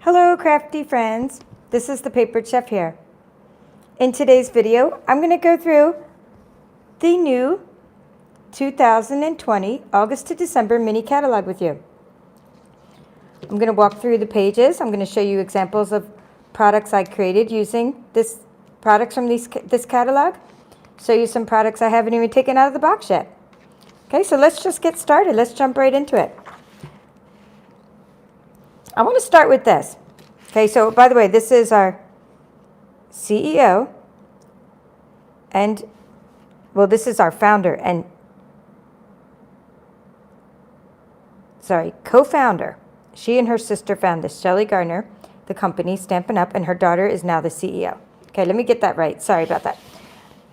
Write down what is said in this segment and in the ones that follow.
Hello crafty friends, this is the Papered Chef here. In today's video, I'm going to go through the new 2020 August to December mini catalog with you. I'm going to walk through the pages. I'm going to show you examples of products I created using products from this catalog. Show you some products I haven't even taken out of the box yet. Okay, so let's just get started. Let's jump right into it. I want to start with this. Okay, so by the way, this is our CEO and, well, this is our founder and, co-founder. She and her sister found this, Shelly Gardner, the company, Stampin' Up, and her daughter is now the CEO. Okay, let me get that right. Sorry about that.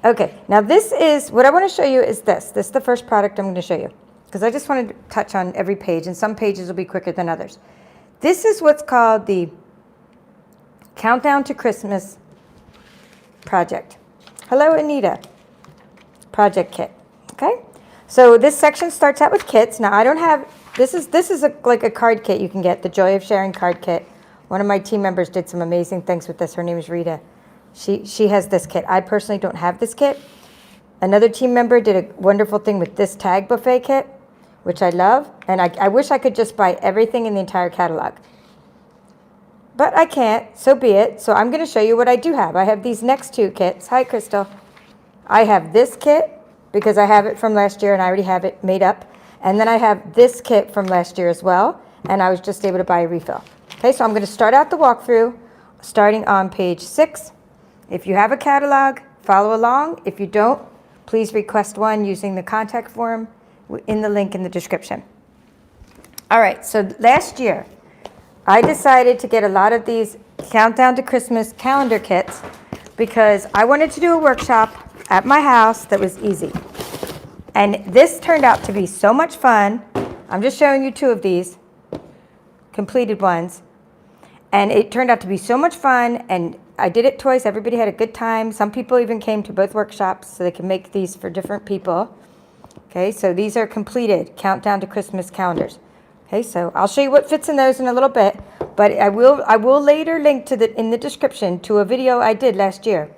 Okay, now this is, what I want to show you is this. This is the first product I'm going to show you because I just wanted to touch on every page, and some pages will be quicker than others. This is what's called the Countdown to Christmas project. Hello, Anita. Project kit. Okay, so this section starts out with kits. Now I don't have, this is like a card kit you can get, the Joy of Sharing card kit. One of my team members did some amazing things with this. Her name is Rita. She has this kit. I personally don't have this kit. Another team member did a wonderful thing with this tag buffet kit, which I love, and I wish I could just buy everything in the entire catalog. But I can't, so be it. So I'm going to show you what I do have. I have these next two kits. Hi, Crystal. I have this kit because I have it from last year and I already have it made up. And then I have this kit from last year as well, and I was just able to buy a refill. Okay, so I'm going to start out the walkthrough starting on page 6. If you have a catalog, follow along. If you don't, please request one using the contact form in the link in the description. All right, so last year, I decided to get a lot of these Countdown to Christmas calendar kits because I wanted to do a workshop at my house that was easy. And this turned out to be so much fun. I'm just showing you two of these completed ones. And it turned out to be so much fun, and I did it twice. Everybody had a good time. Some people even came to both workshops so they can make these for different people. Okay, so these are completed Countdown to Christmas calendars. Okay, so I'll show you what fits in those in a little bit, but I will later link to in the description to a video I did last year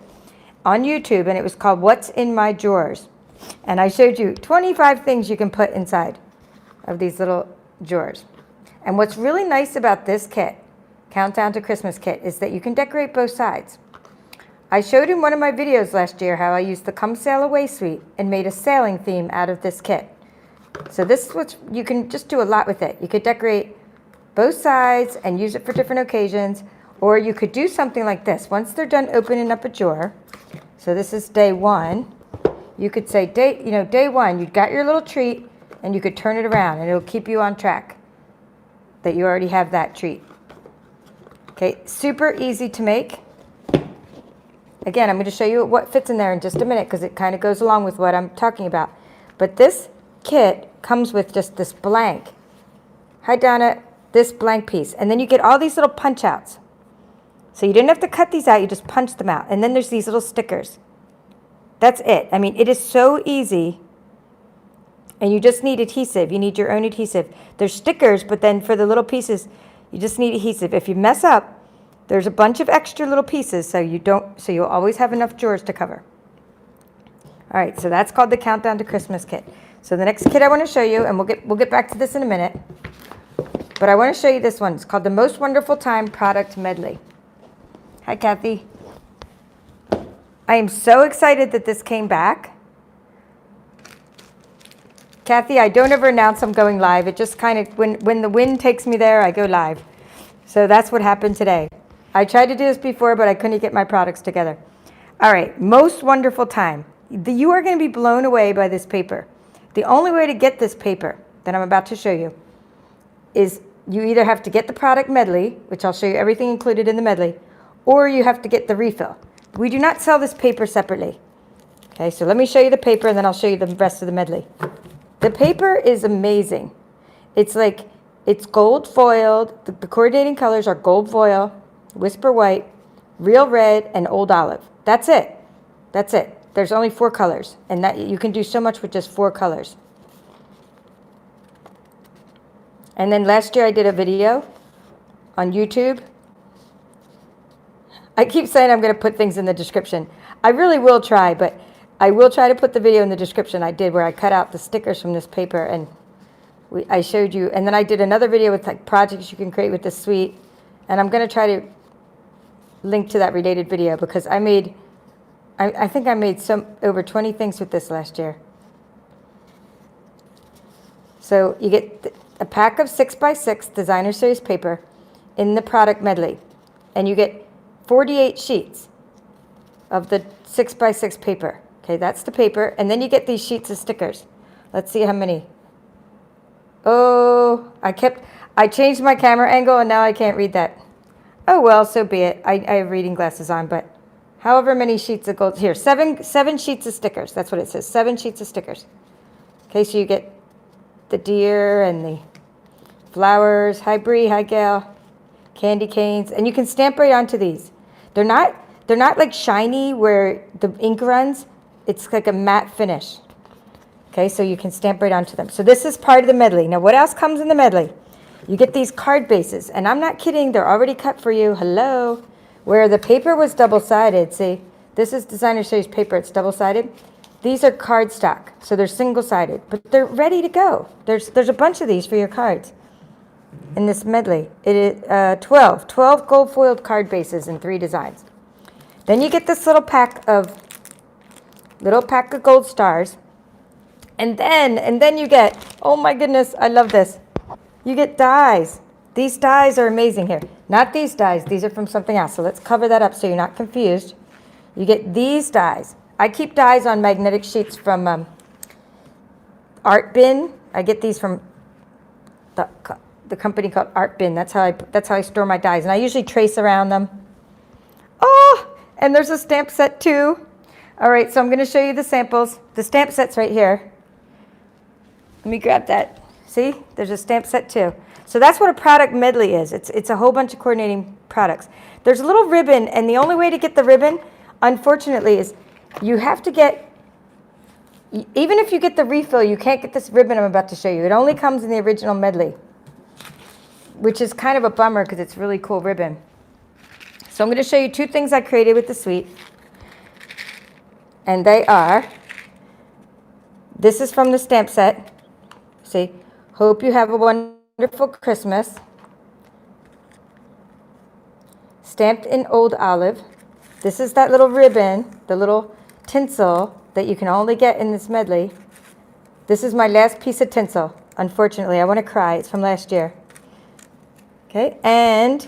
on YouTube, and it was called What's in My Drawers. And I showed you 25 things you can put inside of these little drawers. And what's really nice about this kit, Countdown to Christmas kit, is that you can decorate both sides. I showed in one of my videos last year how I used the Come Sail Away suite and made a sailing theme out of this kit. So this is what you can just do a lot with it. You could decorate both sides and use it for different occasions, or you could do something like this. Once they're done opening up a drawer, so this is day 1, you could say day 1, you got your little treat, and you could turn it around and it'll keep you on track that you already have that treat. Okay, super easy to make. Again, I'm going to show you what fits in there in just a minute because it kind of goes along with what I'm talking about. But this kit comes with just this blank. Hi, Donna. This blank piece. And then you get all these little punch outs. So you didn't have to cut these out. You just punch them out. And then there's these little stickers. That's it. I mean, it is so easy. And you just need adhesive. You need your own adhesive. There's stickers, but then for the little pieces, you just need adhesive. If you mess up, there's a bunch of extra little pieces, so you'll always have enough drawers to cover. All right, so that's called the Countdown to Christmas kit. So the next kit I want to show you, and we'll get back to this in a minute, but I want to show you this one. It's called the Most Wonderful Time Product Medley. Hi, Kathy. I am so excited that this came back. Kathy, I don't ever announce I'm going live. It just kind of, when the wind takes me there, I go live. So that's what happened today. I tried to do this before, but I couldn't get my products together. All right, Most Wonderful Time. You are going to be blown away by this paper. The only way to get this paper that I'm about to show you is you either have to get the product medley, which I'll show you everything included in the medley, or you have to get the refill. We do not sell this paper separately. Okay, so let me show you the paper, and then I'll show you the rest of the medley. The paper is amazing. It's gold foiled. The coordinating colors are gold foil, whisper white, real red, and old olive. That's it. That's it. There's only 4 colors, and that you can do so much with just 4 colors. And then last year I did a video on YouTube I keep saying I'm going to put things in the description. I really will try, but I will try to put the video in the description I did where I cut out the stickers from this paper and I showed you. And then I did another video with like projects you can create with this suite. And I'm going to try to link to that related video because I think I made over 20 things with this last year. So you get a pack of 6x6 designer series paper in the product medley. And you get 48 sheets of the 6x6 paper. Okay, that's the paper. And then you get these sheets of stickers. Let's see how many. Oh, I changed my camera angle and now I can't read that. Oh, well, so be it. I have reading glasses on, but however many sheets of gold. Here, seven sheets of stickers. That's what it says, 7 sheets of stickers. Okay, so you get the deer and the flowers, hi Bree, hi Gail, candy canes, and you can stamp right onto these. They're not like shiny where the ink runs. It's like a matte finish. Okay, so you can stamp right onto them. So this is part of the medley. Now, what else comes in the medley? You get these card bases, and I'm not kidding. They're already cut for you. Hello. Where the paper was double-sided, see, this is designer series paper. It's double-sided. These are cardstock, so they're single-sided, but they're ready to go. There's a bunch of these for your cards in this medley. It is 12 gold-foiled card bases in 3 designs. Then you get this little pack of gold stars. And then you get, oh my goodness, I love this. You get dies. These dies are amazing here. Not these dies, these are from something else. So let's cover that up so you're not confused. You get these dies. I keep dies on magnetic sheets from Art Bin. I get these from the company called Art Bin. That's how I store my dies. And I usually trace around them. Oh, and there's a stamp set too. All right, so I'm going to show you the samples. The stamp set's right here. Let me grab that. See, there's a stamp set too. So that's what a product medley is. It's a whole bunch of coordinating products. There's a little ribbon, and the only way to get the ribbon, unfortunately, is you have to get, even if you get the refill, you can't get this ribbon I'm about to show you. It only comes in the original medley, which is kind of a bummer because it's really cool ribbon. So I'm going to show you 2 things I created with the suite. And they are, this is from the stamp set. See, hope you have a wonderful Christmas. Stamped in old olive. This is that little ribbon, the little tinsel that you can only get in this medley. This is my last piece of tinsel. Unfortunately, I want to cry. It's from last year. Okay, and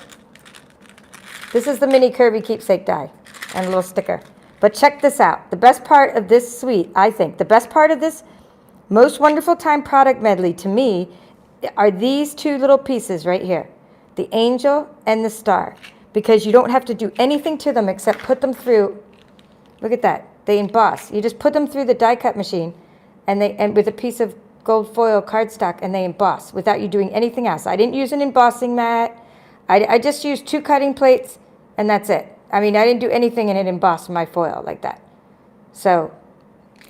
this is the mini Curvy keepsake die and a little sticker. But check this out. The best part of this suite, I think, the best part of this most wonderful time product medley to me are these 2 little pieces right here, the angel and the star, because you don't have to do anything to them except put them through. Look at that. They emboss. You just put them through the die cut machine and with a piece of gold foil cardstock, and they emboss without you doing anything else. I didn't use an embossing mat. I just used 2 cutting plates, and that's it. I mean, I didn't do anything and it embossed my foil like that. So,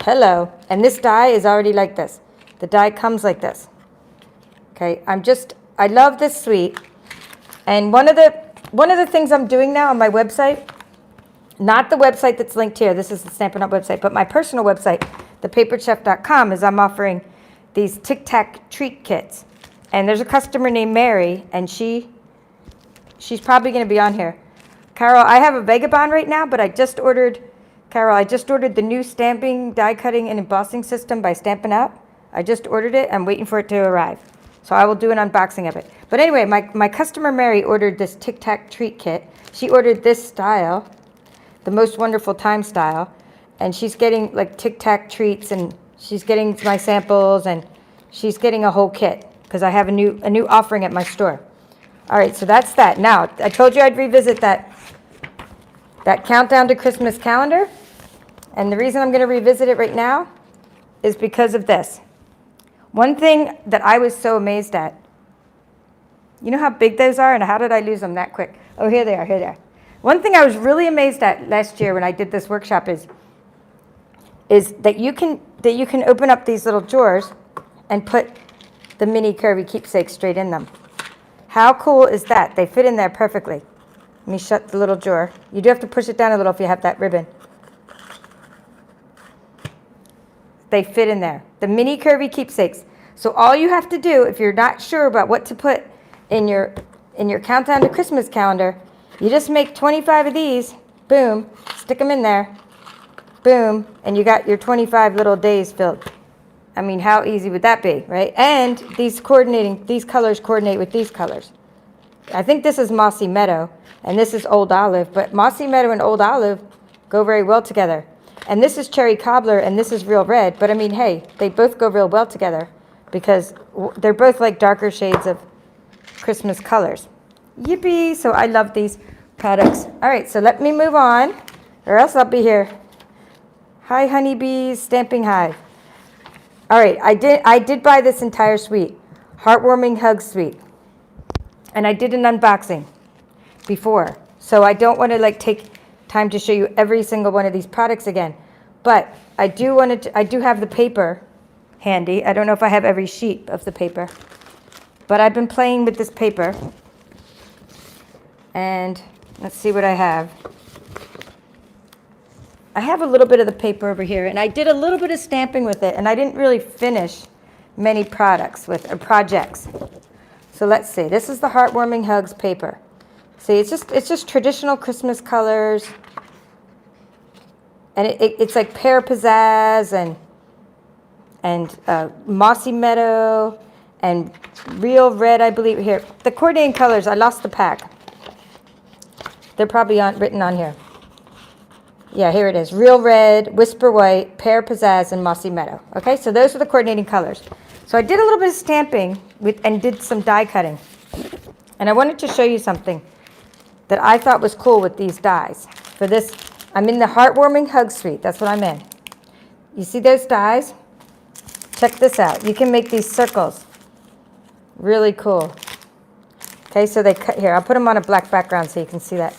hello. And this die is already like this. The die comes like this. Okay, I love this suite. And one of the things I'm doing now on my website, not the website that's linked here, this is the Stampin' Up website, but my personal website, thepaperchef.com, is I'm offering these Tic Tac treat kits. And there's a customer named Mary, and she's probably going to be on here. Carol, I have a Vagabond right now, but I just ordered the new stamping, die cutting, and embossing system by Stampin' Up. I just ordered it. I'm waiting for it to arrive. So I will do an unboxing of it. But anyway, my customer Mary ordered this Tic Tac treat kit. She ordered this style, the Most Wonderful Time style, and she's getting like Tic Tac treats, and she's getting my samples, and she's getting a whole kit because I have a new offering at my store. All right, so that's that. Now, I told you I'd revisit that countdown to Christmas calendar. And the reason I'm going to revisit it right now is because of this. One thing that I was so amazed at, you know how big those are and how did I lose them that quick? Oh, here they are. One thing I was really amazed at last year when I did this workshop is that you can open up these little drawers and put the mini Curvy keepsakes straight in them. How cool is that? They fit in there perfectly. Let me shut the little drawer. You do have to push it down a little if you have that ribbon. They fit in there. The mini curvy keepsakes. So all you have to do, if you're not sure about what to put in your countdown to Christmas calendar, you just make 25 of these, boom, stick them in there, boom, and you got your 25 little days filled. I mean, how easy would that be, right? And these colors coordinate with these colors. I think this is Mossy Meadow, and this is Old Olive, but Mossy Meadow and Old Olive go very well together. And this is Cherry Cobbler, and this is Real Red, but I mean, hey, they both go real well together because they're both like darker shades of Christmas colors. Yippee! So I love these products. All right, so let me move on, or else I'll be here. Hi, honeybees, Stamping Hive. All right, I did buy this entire suite, Heartwarming Hugs suite, and I did an unboxing before, so I don't want to like take time to show you every single one of these products again, but I do have the paper handy. I don't know if I have every sheet of the paper, but I've been playing with this paper, and let's see what I have. I have a little bit of the paper over here, and I did a little bit of stamping with it, and I didn't really finish many projects. So let's see. This is the Heartwarming Hugs paper. See, it's just traditional Christmas colors, and it's like pear pizzazz and mossy meadow and real red, I believe. Here, the coordinating colors. I lost the pack. They're probably written on here. Yeah, here it is. Real red, whisper white, pear pizzazz, and mossy meadow. Okay, so those are the coordinating colors. So I did a little bit of stamping and did some die cutting. And I wanted to show you something that I thought was cool with these dies. For this, I'm in the Heartwarming Hug Suite. That's what I'm in. You see those dies? Check this out. You can make these circles. Really cool. Okay, so they cut here. I'll put them on a black background so you can see that.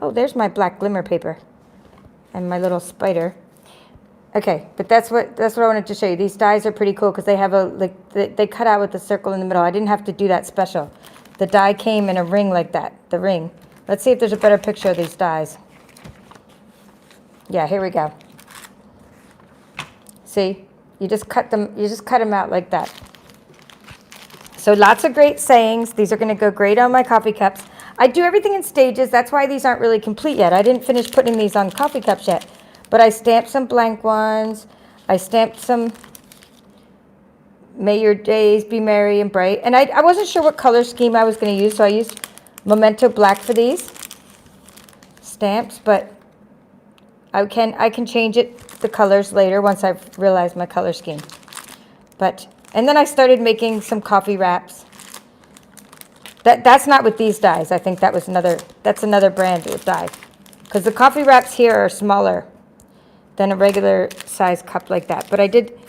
Oh, there's my black glimmer paper and my little spider. Okay, but that's what I wanted to show you. These dies are pretty cool because they have they cut out with the circle in the middle. I didn't have to do that special. The die came in a ring like that, the ring. Let's see if there's a better picture of these dies. Yeah, here we go. See, you just cut them out like that. So lots of great sayings. These are going to go great on my coffee cups. I do everything in stages. That's why these aren't really complete yet. I didn't finish putting these on coffee cups yet. But I stamped some blank ones. I stamped some May Your Days Be Merry and Bright. And I wasn't sure what color scheme I was going to use, so I used Memento Black for these stamps. But I can change the colors later once I've realized my color scheme. And then I started making some coffee wraps. That's not with these dies. I think that's another brand of die. Because the coffee wraps here are smaller than a regular size cup like that. But I did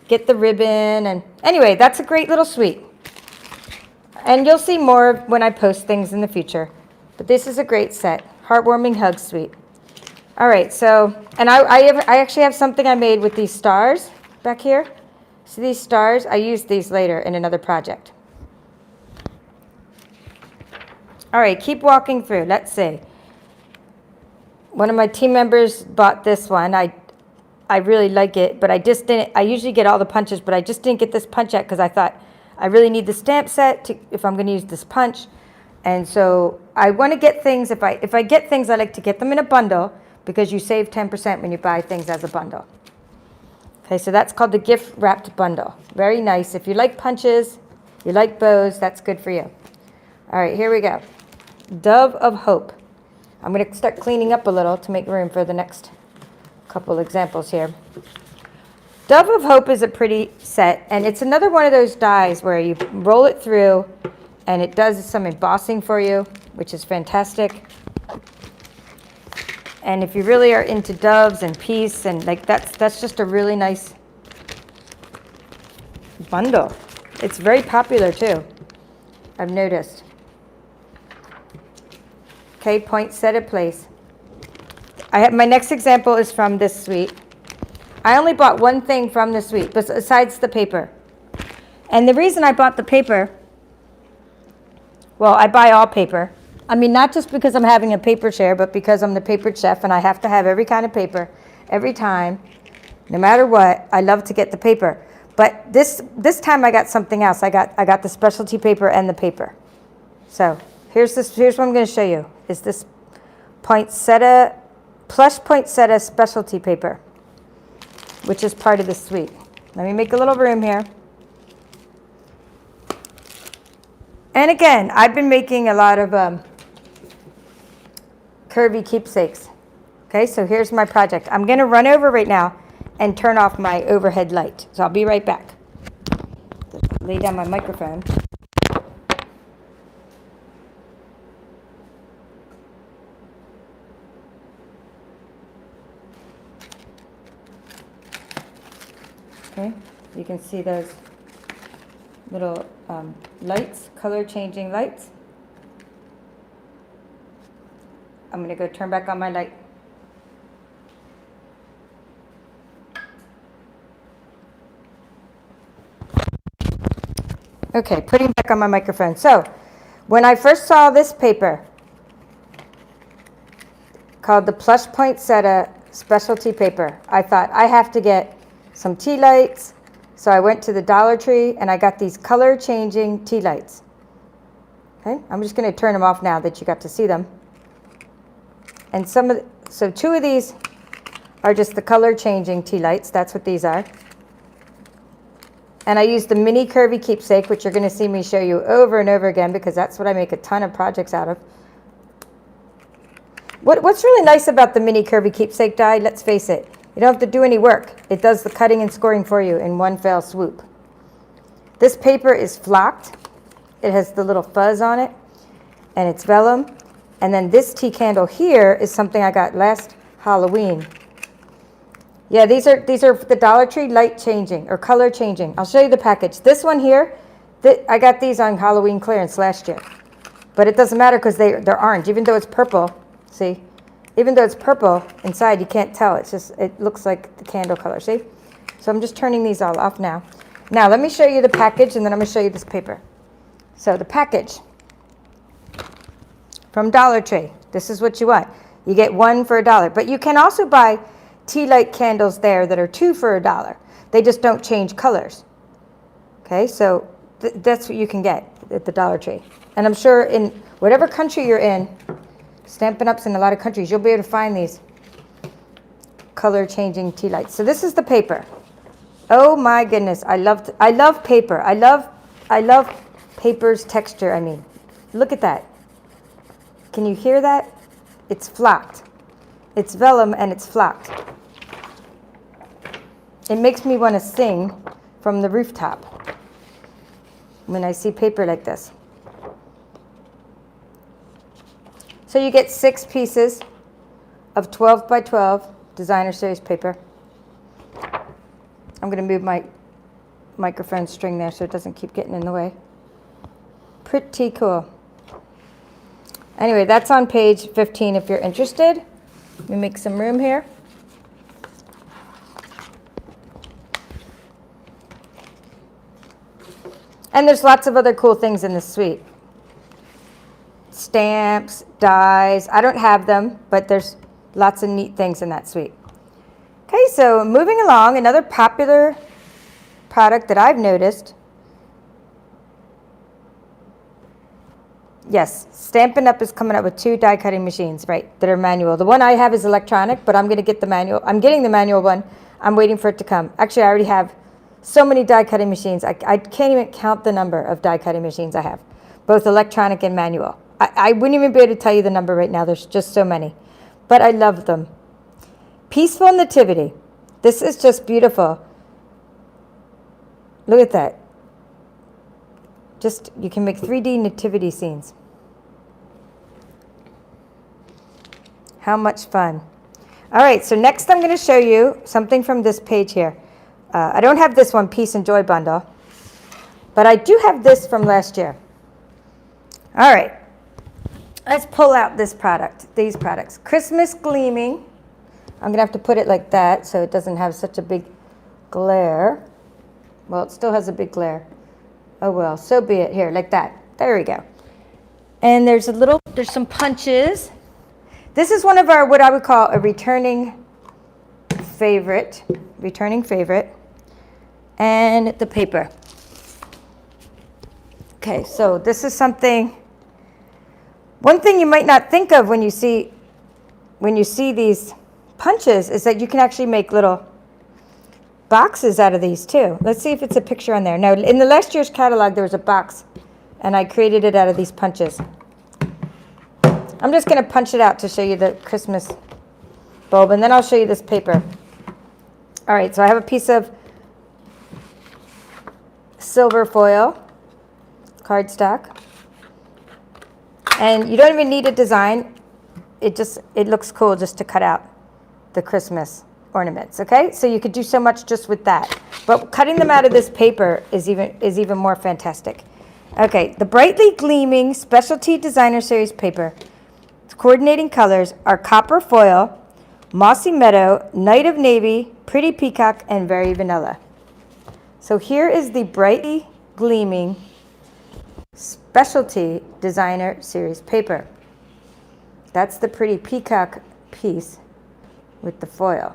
get the ribbon, and anyway, that's a great little suite. And you'll see more when I post things in the future. But this is a great set, Heartwarming Hug Suite. All right, so, and I actually have something I made with these stars back here. See these stars? I used these later in another project. All right, keep walking through. Let's see. One of my team members bought this one. I really like it, but I just didn't. I usually get all the punches, but I just didn't get this punch yet because I thought I really need the stamp set if I'm going to use this punch. And so I want to get things. If I get things, I like to get them in a bundle because you save 10% when you buy things as a bundle. Okay, so that's called the gift wrapped bundle. Very nice. If you like punches, you like bows, that's good for you. All right, here we go. Dove of Hope. I'm going to start cleaning up a little to make room for the next couple examples here. Dove of Hope is a pretty set, and it's another one of those dies where you roll it through and it does some embossing for you, which is fantastic. And if you really are into doves and peace, and like that's just a really nice bundle. It's very popular too, I've noticed. Okay, point, set it, place. My next example is from this suite. I only bought one thing from the suite, besides the paper. And the reason I bought the paper Well, I buy all paper. I mean, not just because I'm having a paper share, but because I'm the paper chef and I have to have every kind of paper every time, no matter what. I love to get the paper. But this time I got something else. I got the specialty paper and the paper. So here's what I'm going to show you. Is this poinsettia, plush poinsettia specialty paper, which is part of the suite. Let me make a little room here. And again, I've been making a lot of Curvy keepsakes. Okay, so here's my project. I'm going to run over right now and turn off my overhead light. So I'll be right back. Lay down my microphone. Okay, you can see those little lights, color changing lights. I'm going to go turn back on my light. Okay, putting back on my microphone. So, when I first saw this paper called the Plush Poinsettia Specialty Paper, I thought I have to get some tea lights. So I went to the Dollar Tree and I got these color changing tea lights. Okay, I'm just going to turn them off now that you got to see them. And so two of these are just the color changing tea lights. That's what these are. And I used the mini Curvy keepsake, which you're going to see me show you over and over again because that's what I make a ton of projects out of. What's really nice about the mini Curvy keepsake die, let's face it, you don't have to do any work. It does the cutting and scoring for you in one fell swoop. This paper is flocked. It has the little fuzz on it, and it's vellum. And then this tea candle here is something I got last Halloween. Yeah, these are the Dollar Tree light changing or color changing. I'll show you the package. This one here, I got these on Halloween clearance last year. But it doesn't matter because they're orange, even though it's purple. See? Even though it's purple inside, you can't tell. It looks like the candle color, see? So I'm just turning these all off now. Now, let me show you the package, and then I'm going to show you this paper. So the package from Dollar Tree. This is what you want. You get one for $1. But you can also buy tea light candles there that are 2 for $1. They just don't change colors. Okay, so that's what you can get at the Dollar Tree. And I'm sure in whatever country you're in, Stampin' Up's in a lot of countries, you'll be able to find these color changing tea lights. So this is the paper. Oh my goodness, I love paper. I love paper's texture. I mean, look at that. Can you hear that? It's flocked. It's vellum and it's flocked. It makes me want to sing from the rooftop when I see paper like this. So you get 6 pieces of 12 by 12 designer series paper. I'm going to move my microphone string there so it doesn't keep getting in the way. Pretty cool. Anyway, that's on page 15 if you're interested. Let me make some room here. And there's lots of other cool things in this suite. Stamps, dies. I don't have them, but there's lots of neat things in that suite. Okay, so moving along, another popular product that I've noticed. Yes, Stampin' Up is coming up with 2 die cutting machines, right, that are manual. The one I have is electronic, but I'm going to get the manual. I'm getting the manual one. I'm waiting for it to come. Actually, I already have so many die cutting machines. I can't even count the number of die cutting machines I have, both electronic and manual. I wouldn't even be able to tell you the number right now. There's just so many. But I love them. Peaceful Nativity. This is just beautiful. Look at that. Just, you can make 3D nativity scenes. How much fun. All right, so next I'm going to show you something from this page here. I don't have this one, Peace and Joy Bundle, but I do have this from last year. All right, let's pull out this product, these products. Christmas Gleaming. I'm going to have to put it like that so it doesn't have such a big glare. Well, it still has a big glare. Oh well, so be it. Here, like that. There we go. And there's some punches. This is one of our, what I would call a returning favorite. And the paper. Okay, so this is something, one thing you might not think of when you see these punches is that you can actually make little boxes out of these too. Let's see if it's a picture on there. No, in the last year's catalog there was a box and I created it out of these punches. I'm just going to punch it out to show you the Christmas bulb, and then I'll show you this paper. All right, so I have a piece of silver foil cardstock, and you don't even need a design. It looks cool just to cut out the Christmas ornaments. Okay, so you could do so much just with that, but cutting them out of this paper is even more fantastic. Okay, the brightly gleaming specialty designer series paper. Its coordinating colors are copper foil, mossy meadow, night of navy, pretty peacock, and very vanilla. So here is the brightly gleaming specialty designer series paper. That's the pretty peacock piece with the foil.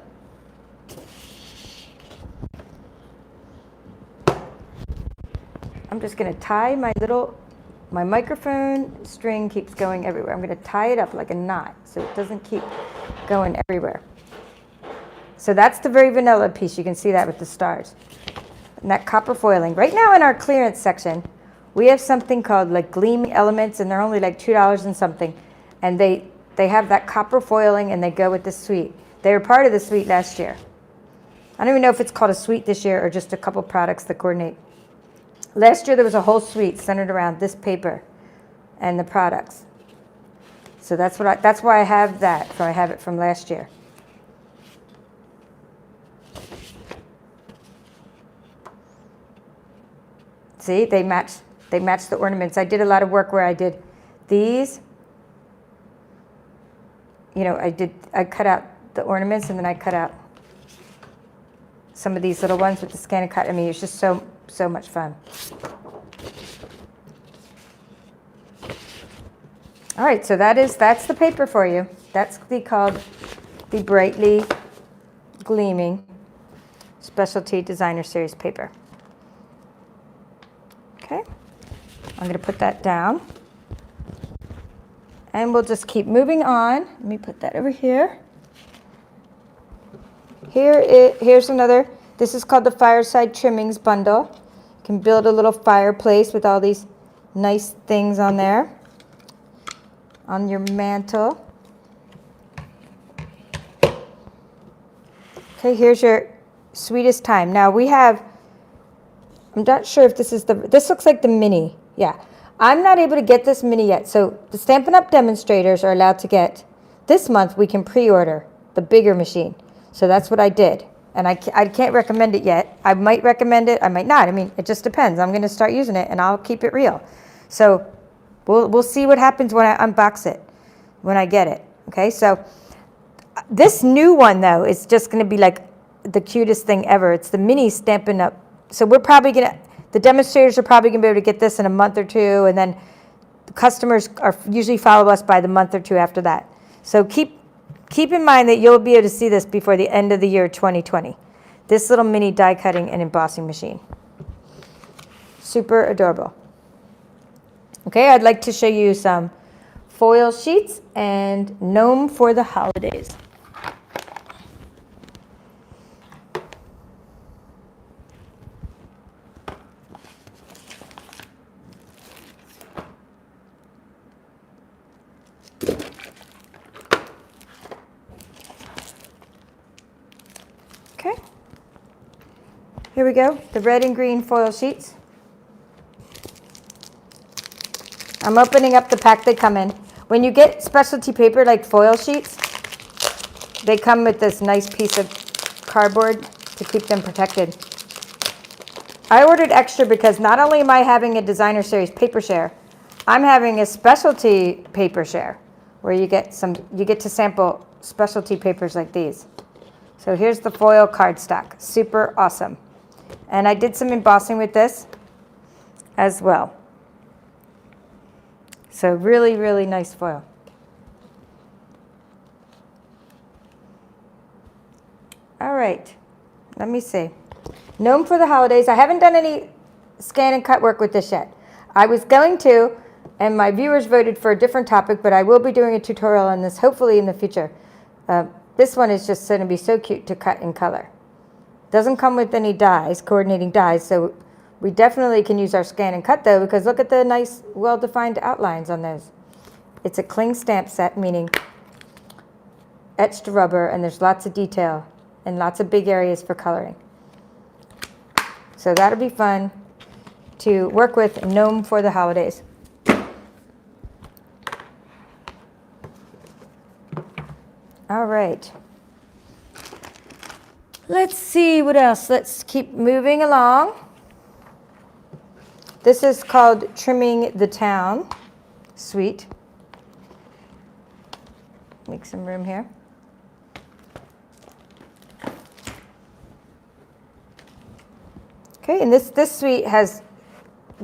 I'm just going to tie my microphone string keeps going everywhere. I'm going to tie it up like a knot so it doesn't keep going everywhere. So that's the very vanilla piece. You can see that with the stars. And that copper foiling. Right now in our clearance section, we have something called like gleaming elements, and they're only like $2 and something. And they have that copper foiling, and they go with the suite. They were part of the suite last year. I don't even know if it's called a suite this year or just a couple products that coordinate. Last year there was a whole suite centered around this paper and the products. So that's why I have that. So I have it from last year. See, they match the ornaments. I did a lot of work where I did these. You know, I cut out the ornaments, and then I cut out some of these little ones with the scan and cut. I mean, it's just so much fun. All right, so that's the paper for you. That's called the brightly gleaming specialty designer series paper. Okay, I'm going to put that down, and we'll just keep moving on. Let me put that over here. Here's another. This is called the Fireside Trimmings Bundle. You can build a little fireplace with all these nice things on there, on your mantle. Okay, here's your sweetest time. Now we have, I'm not sure if this looks like the mini. Yeah, I'm not able to get this mini yet. So the Stampin' Up! Demonstrators are allowed to get, this month we can pre-order the bigger machine. So that's what I did. And I can't recommend it yet. I might recommend it, I might not. I mean, it just depends. I'm going to start using it, and I'll keep it real. So we'll see what happens when I unbox it, when I get it. Okay, so this new one, though, is just going to be like the cutest thing ever. It's the mini Stampin' Up! So we're probably going to, the demonstrators are probably going to be able to get this in a month or two, and then the customers usually follow us by the month or two after that. So keep in mind that you'll be able to see this before the end of the year 2020. This little mini die cutting and embossing machine. Super adorable. Okay, I'd like to show you some foil sheets and gnome for the holidays. Okay, here we go, the red and green foil sheets. I'm opening up the pack they come in. When you get specialty paper like foil sheets, they come with this nice piece of cardboard to keep them protected. I ordered extra because not only am I having a designer series paper share, I'm having a specialty paper share where you get to sample specialty papers like these. So here's the foil cardstock, super awesome. And I did some embossing with this as well. So really, really nice foil. All right, let me see. Gnome for the holidays. I haven't done any scan and cut work with this yet. I was going to, and my viewers voted for a different topic, but I will be doing a tutorial on this hopefully in the future. This one is just going to be so cute to cut in color. Doesn't come with any dies, coordinating dies, so we definitely can use our scan and cut though, because look at the nice, well-defined outlines on those. It's a cling stamp set, meaning etched rubber, and there's lots of detail and lots of big areas for coloring. So that'll be fun to work with Gnome for the holidays. All right. Let's see what else. Let's keep moving along. This is called Trimming the Town Suite. Make some room here. Okay, and this suite has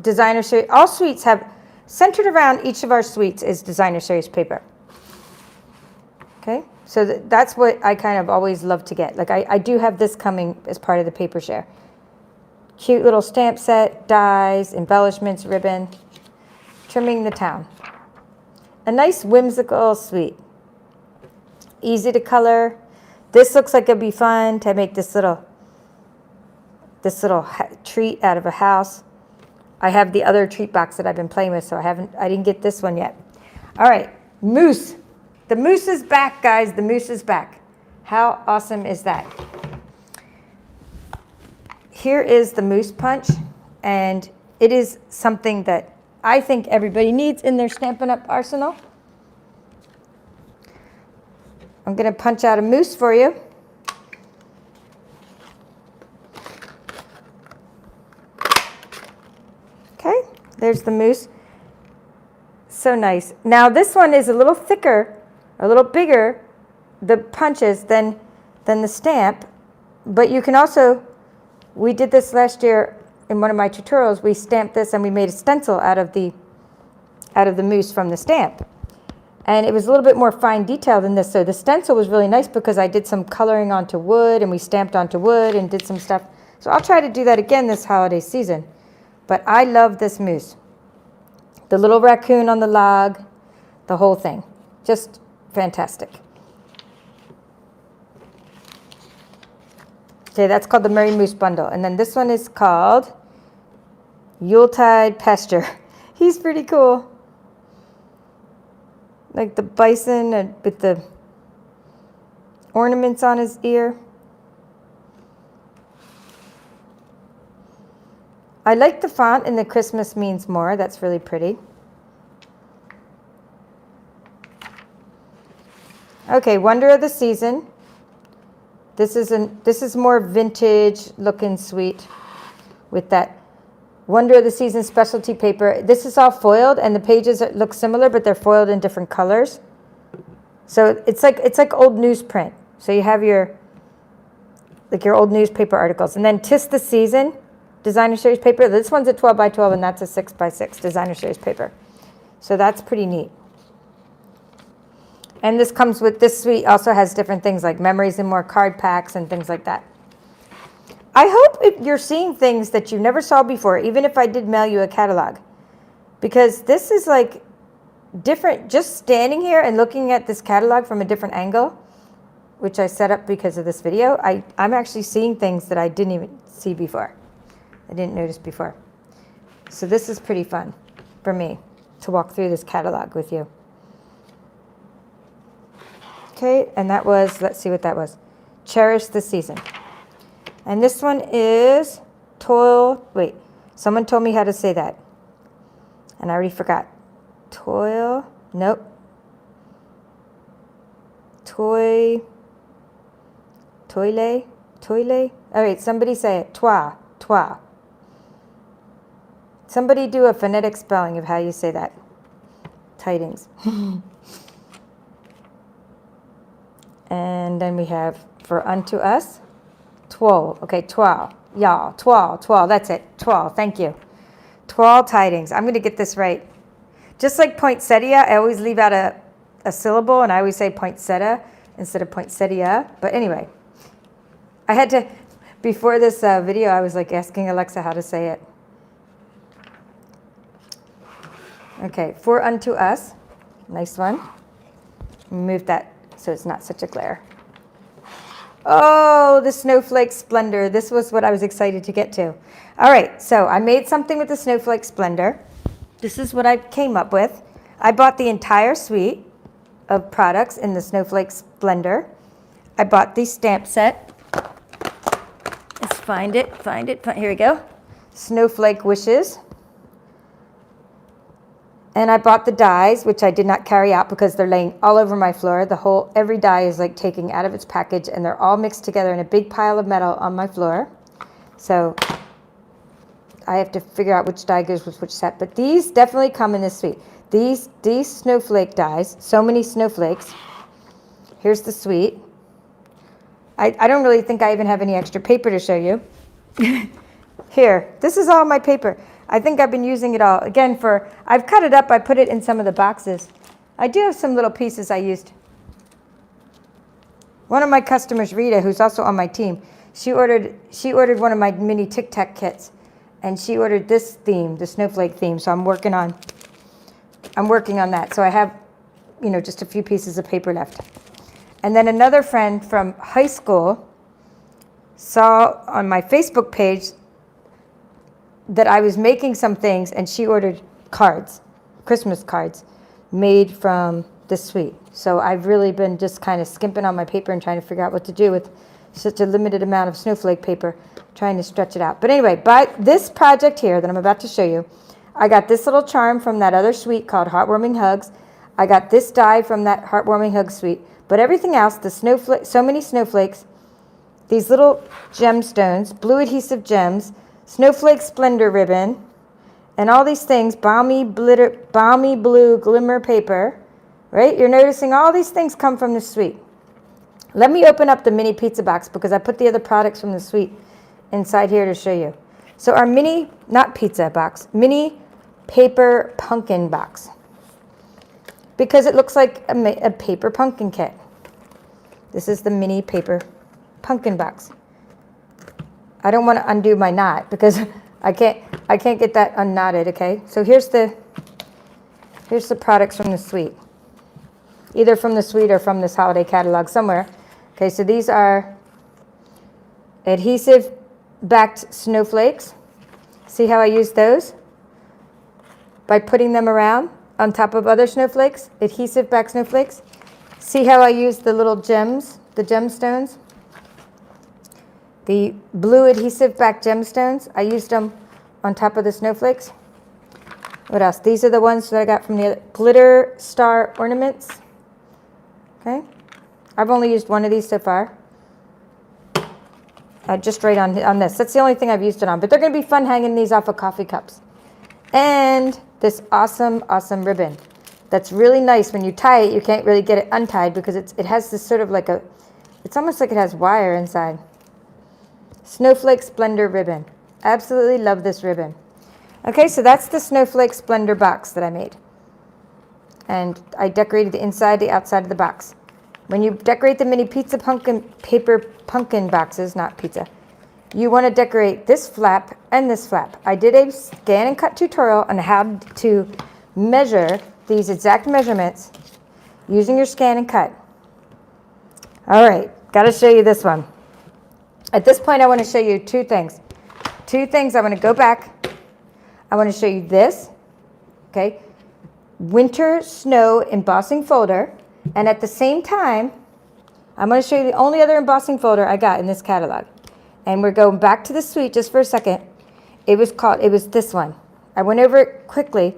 designer series. All suites have, centered around each of our suites is designer series paper. Okay, so that's what I kind of always love to get. Like I do have this coming as part of the paper share. Cute little stamp set, dies, embellishments, ribbon. Trimming the Town. A nice whimsical suite. Easy to color. This looks like it'd be fun to make this little treat out of a house. I have the other treat box that I've been playing with, so I didn't get this one yet. All right, moose. The moose is back, guys. The moose is back. How awesome is that? Here is the moose punch, and it is something that I think everybody needs in their Stampin' Up! Arsenal. I'm going to punch out a moose for you. Okay, there's the moose. So nice. Now this one is a little thicker, a little bigger, the punches than the stamp, but you can also, we did this last year in one of my tutorials. We stamped this and we made a stencil out of the moose from the stamp. And it was a little bit more fine detail than this. So the stencil was really nice because I did some coloring onto wood and we stamped onto wood and did some stuff. So I'll try to do that again this holiday season. But I love this moose. The little raccoon on the log, the whole thing. Just fantastic. Okay, that's called the Merry Moose Bundle. And then this one is called Yuletide Pasture. He's pretty cool. Like the bison and with the ornaments on his ear. I like the font in the Christmas Means More. That's really pretty. Okay, Wonder of the Season. This is more vintage looking suite with that Wonder of the Season specialty paper. This is all foiled and the pages look similar, but they're foiled in different colors. So it's like old newsprint. So you have your old newspaper articles. And then 'Tis the Season designer series paper. This one's a 12 by 12 and that's a 6 by 6 designer series paper. So that's pretty neat. And this comes with, this suite also has different things like Memories and More card packs and things like that. I hope you're seeing things that you never saw before, even if I did mail you a catalog. Because this is like different, just standing here and looking at this catalog from a different angle, which I set up because of this video, I'm actually seeing things that I didn't even see before. I didn't notice before. So this is pretty fun for me to walk through this catalog with you. Okay, and that was, let's see what that was. Cherish the Season. And this one is Toil, wait, someone told me how to say that. And I already forgot. Toil, nope. Toile. All right, somebody say it. Toi. Somebody do a phonetic spelling of how you say that. Tidings. And then we have For Unto Us. Twirl. Okay, twirl. Y'all. Twirl. That's it. Twirl. Thank you. Twirl Tidings. I'm going to get this right. Just like poinsettia, I always leave out a syllable, and I always say poinsettia instead of poinsettia. But anyway, I had to, before this video, I was like asking Alexa how to say it. Okay, for unto us. Nice one. Move that so it's not such a glare. Oh, the Snowflake Splendor. This was what I was excited to get to. All right, so I made something with the Snowflake Splendor. This is what I came up with. I bought the entire suite of products in the Snowflake Splendor. I bought the stamp set. Let's find it. Here we go. Snowflake Wishes. And I bought the dies, which I did not carry out because they're laying all over my floor. Every die is like taking out of its package, and they're all mixed together in a big pile of metal on my floor. So I have to figure out which die goes with which set. But these definitely come in this suite. These snowflake dies, so many snowflakes. Here's the suite. I don't really think I even have any extra paper to show you. Here, this is all my paper. I think I've been using it all. Again, I've cut it up. I put it in some of the boxes. I do have some little pieces I used. One of my customers, Rita, who's also on my team, she ordered one of my mini Tic Tac kits, and she ordered this theme, the snowflake theme. So I'm working on that. So I have, just a few pieces of paper left. And then another friend from high school saw on my Facebook page that I was making some things, and she ordered cards, Christmas cards, made from this suite. So I've really been just kind of skimping on my paper and trying to figure out what to do with such a limited amount of snowflake paper, trying to stretch it out. But anyway, by this project here that I'm about to show you, I got this little charm from that other suite called Heartwarming Hugs. I got this die from that Heartwarming Hugs suite. But everything else, the snowflake, so many snowflakes, these little gemstones, blue adhesive gems, Snowflake Splendor ribbon, and all these things, balmy blue glimmer paper, right? You're noticing all these things come from the suite. Let me open up the mini pizza box because I put the other products from the suite inside here to show you. So our mini, not pizza box, mini paper pumpkin box. Because it looks like a paper pumpkin kit. This is the mini paper pumpkin box. I don't want to undo my knot because I can't get that unknotted, okay? So here's the products from the suite. Either from the suite or from this holiday catalog somewhere. Okay, so these are adhesive backed snowflakes. See how I use those? By putting them around on top of other snowflakes, adhesive backed snowflakes. See how I use the little gems, the gemstones? The blue adhesive back gemstones, I used them on top of the snowflakes. What else? These are the ones that I got from the other, glitter star ornaments. Okay, I've only used one of these so far. Just right on this. That's the only thing I've used it on. But they're going to be fun hanging these off of coffee cups. And this awesome, awesome ribbon. That's really nice. When you tie it, you can't really get it untied because it has this sort of like it's almost like it has wire inside. Snowflake Splendor ribbon. Absolutely love this ribbon. Okay, so that's the Snowflake Splendor box that I made. And I decorated the inside, the outside of the box. When you decorate the mini pizza paper pumpkin boxes, not pizza, you want to decorate this flap and this flap. I did a scan and cut tutorial on how to measure these exact measurements using your scan and cut. All right, got to show you this one. At this point, I want to show you two things. Two things. I want to go back. I want to show you this, okay? Winter snow embossing folder. And at the same time, I'm going to show you the only other embossing folder I got in this catalog. And we're going back to the suite just for a second. It was this one. I went over it quickly.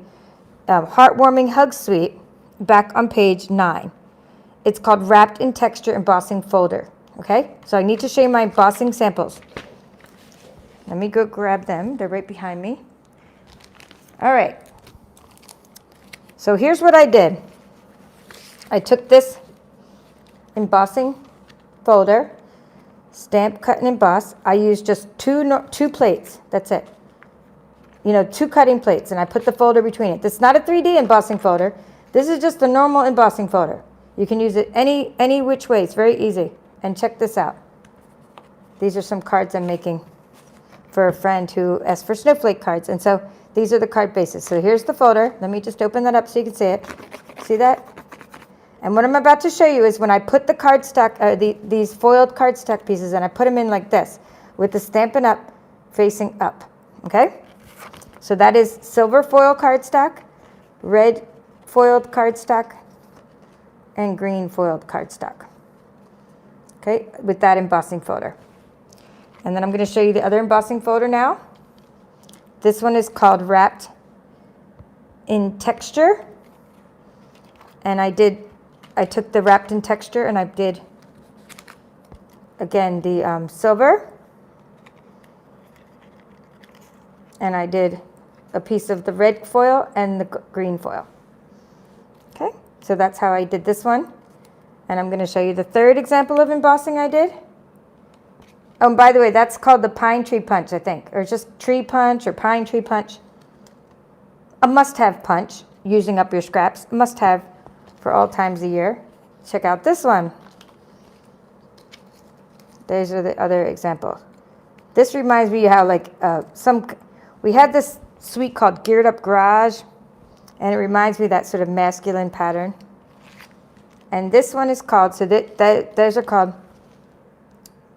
Heartwarming Hugs suite, back on page 9. It's called Wrapped in Texture Embossing Folder. Okay, so I need to show you my embossing samples. Let me go grab them. They're right behind me. All right. So here's what I did. I took this embossing folder, stamp, cut, and emboss. I used just two plates. That's it. 2 cutting plates, and I put the folder between it. This is not a 3D embossing folder. This is just a normal embossing folder. You can use it any which way. It's very easy. And check this out. These are some cards I'm making for a friend who asked for snowflake cards. And so these are the card bases. So here's the folder. Let me just open that up so you can see it. See that? And what I'm about to show you is when I put the cardstock, these foiled cardstock pieces, and I put them in like this with the Stampin' Up facing up. Okay? So that is silver foil cardstock, red foiled cardstock, and green foiled cardstock. Okay, with that embossing folder. And then I'm going to show you the other embossing folder now. This one is called Wrapped in Texture. And I took the Wrapped in Texture and I did, again, the silver. And I did a piece of the red foil and the green foil. Okay, so that's how I did this one. And I'm going to show you the third example of embossing I did. Oh, and by the way, that's called the pine tree punch, I think, or just tree punch or pine tree punch. A must-have punch, using up your scraps. A must-have for all times of year. Check out this one. These are the other examples. This reminds me how we had this suite called Geared Up Garage, and it reminds me of that sort of masculine pattern. And this one is called, so those are called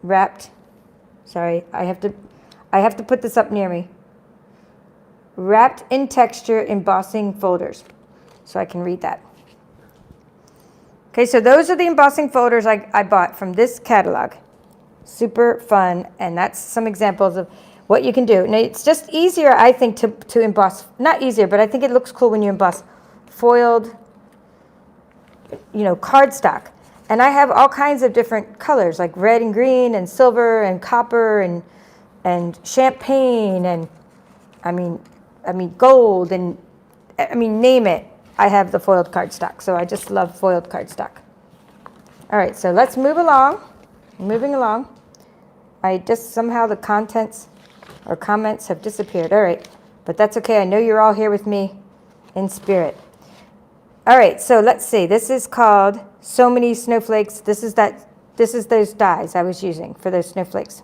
Wrapped. Sorry, I have to put this up near me. Wrapped in Texture embossing folders, so I can read that. Okay, so those are the embossing folders I bought from this catalog. Super fun, and that's some examples of what you can do. And it's just easier, I think, to emboss. Not easier, but I think it looks cool when you emboss foiled, cardstock. And I have all kinds of different colors, like red and green and silver and copper and champagne and I mean gold and name it. I have the foiled cardstock, so I just love foiled cardstock. All right, so let's move along. Moving along. I just somehow the contents or comments have disappeared. All right, but that's okay. I know you're all here with me in spirit. All right, so let's see. This is called So Many Snowflakes. This is those dies I was using for those snowflakes.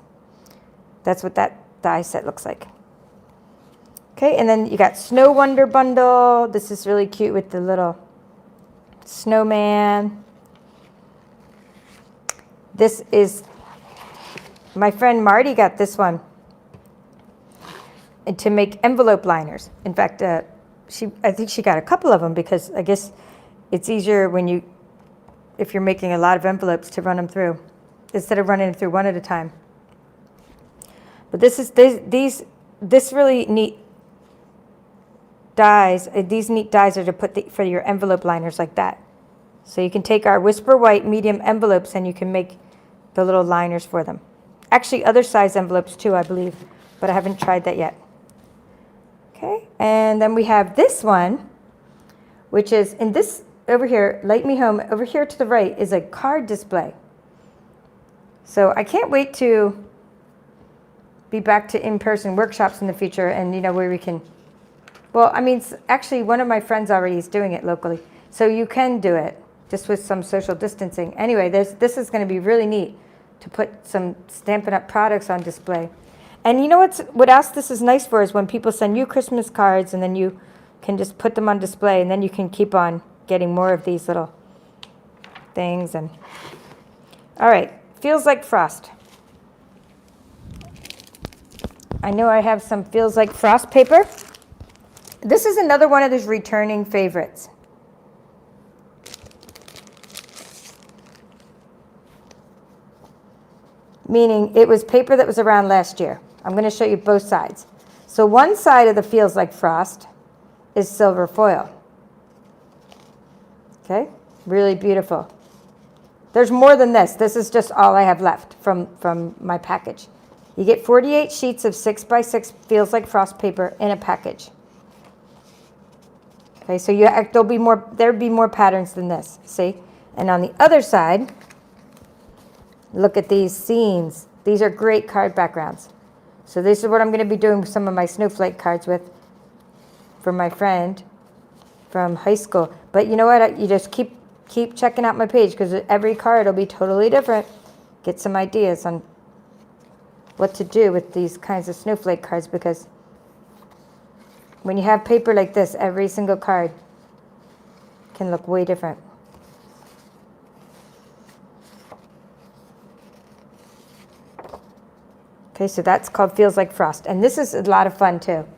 That's what that die set looks like. Okay, and then you got Snow Wonder Bundle. This is really cute with the little snowman. This is, my friend Marty got this one and to make envelope liners. In fact, I think she got a couple of them because I guess it's easier if you're making a lot of envelopes to run them through instead of running them through one at a time. But this really neat dies. These neat dies are to put for your envelope liners like that. So you can take our Whisper White medium envelopes and you can make the little liners for them. Actually, other size envelopes too, I believe, but I haven't tried that yet. Okay, and then we have this one, which is in this over here, Light Me Home, over here to the right is a card display. So I can't wait to be back to in-person workshops in the future and, where we can, actually one of my friends already is doing it locally. So you can do it just with some social distancing. Anyway, this is going to be really neat to put some Stampin' Up! Products on display. And you know what else this is nice for is when people send you Christmas cards and then you can just put them on display and then you can keep on getting more of these little things. And all right, Feels Like Frost. I know I have some Feels Like Frost paper. This is another one of those returning favorites. Meaning it was paper that was around last year. I'm going to show you both sides. So one side of the Feels Like Frost is silver foil. Okay, really beautiful. There's more than this. This is just all I have left from my package. You get 48 sheets of 6x6 Feels Like Frost paper in a package. Okay, so there'll be more patterns than this. See, and on the other side, look at these scenes. These are great card backgrounds. So this is what I'm going to be doing with some of my snowflake cards with for my friend from high school. But you know what? You just keep checking out my page because every card will be totally different. Get some ideas on what to do with these kinds of snowflake cards, because when you have paper like this, every single card can look way different. Okay, so that's called Feels Like Frost. And this is a lot of fun too.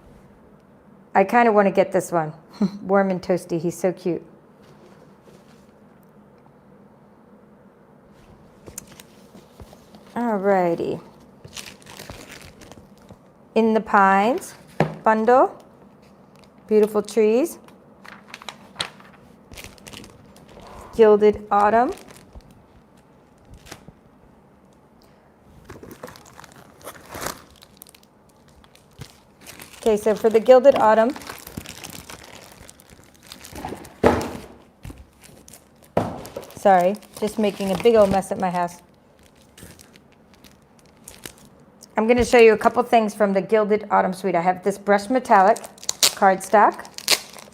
I kind of want to get this one. Warm and toasty. He's so cute. Alrighty. In the Pines bundle. Beautiful trees. Gilded Autumn. Okay, so for the Gilded Autumn, sorry, just making a big old mess at my house. I'm going to show you a couple things from the Gilded Autumn suite. I have this brushed metallic cardstock.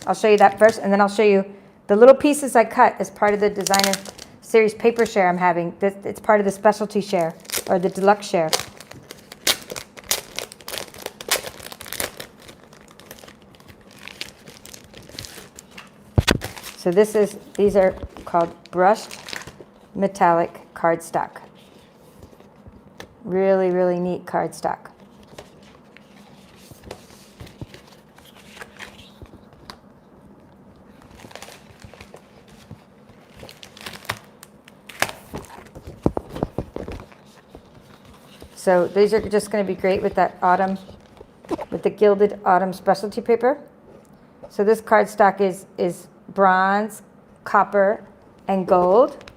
I'll show you that first, and then I'll show you the little pieces I cut as part of the designer series paper share I'm having. It's part of the specialty share, or the deluxe share. So these are called brushed metallic cardstock. Really, really neat cardstock. So these are just going to be great with that autumn, with the Gilded Autumn specialty paper. So this cardstock is bronze, copper, and gold.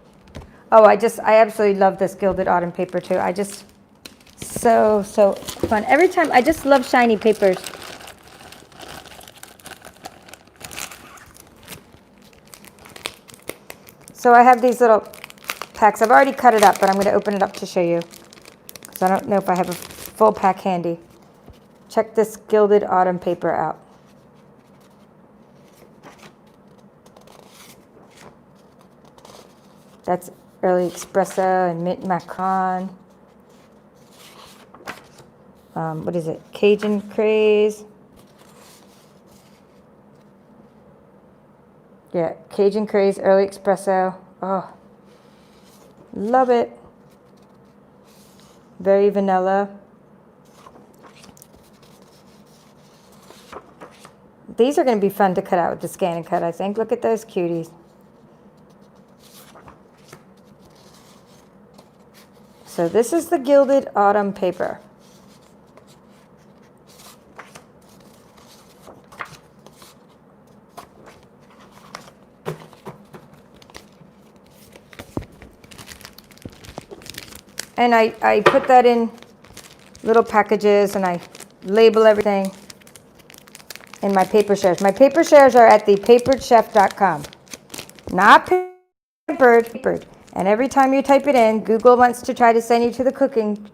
Oh, I absolutely love this Gilded Autumn paper too. So fun. Every time, I just love shiny papers. So I have these little packs. I've already cut it up, but I'm going to open it up to show you, because I don't know if I have a full pack handy. Check this Gilded Autumn paper out. That's early espresso and mint macron. What is it? Cajun craze. Yeah, Cajun craze, early espresso. Oh, love it. Very vanilla. These are going to be fun to cut out with the scan and cut, I think. Look at those cuties. So this is the Gilded Autumn paper. And I put that in little packages, and I label everything in my paper shares. My paper shares are at thepaperedchef.com. Not papered. And every time you type it in, Google wants to try to send you to the cooking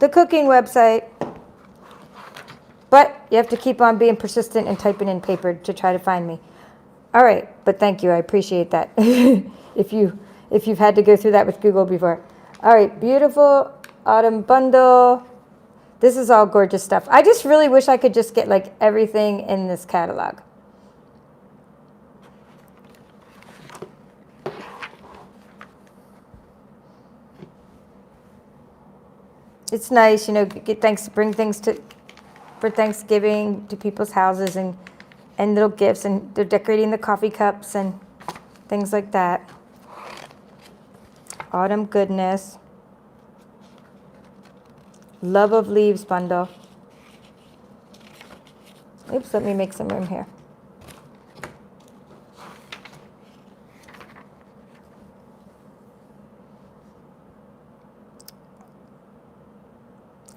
website. But you have to keep on being persistent and typing in papered to try to find me. All right, but thank you. I appreciate that. if you've had to go through that with Google before. All right, beautiful autumn bundle. This is all gorgeous stuff. I just really wish I could just get like everything in this catalog. It's nice, you know, bring things for Thanksgiving to people's houses, and little gifts, and they're decorating the coffee cups and things like that. Autumn goodness. Love of Leaves bundle. Oops, let me make some room here.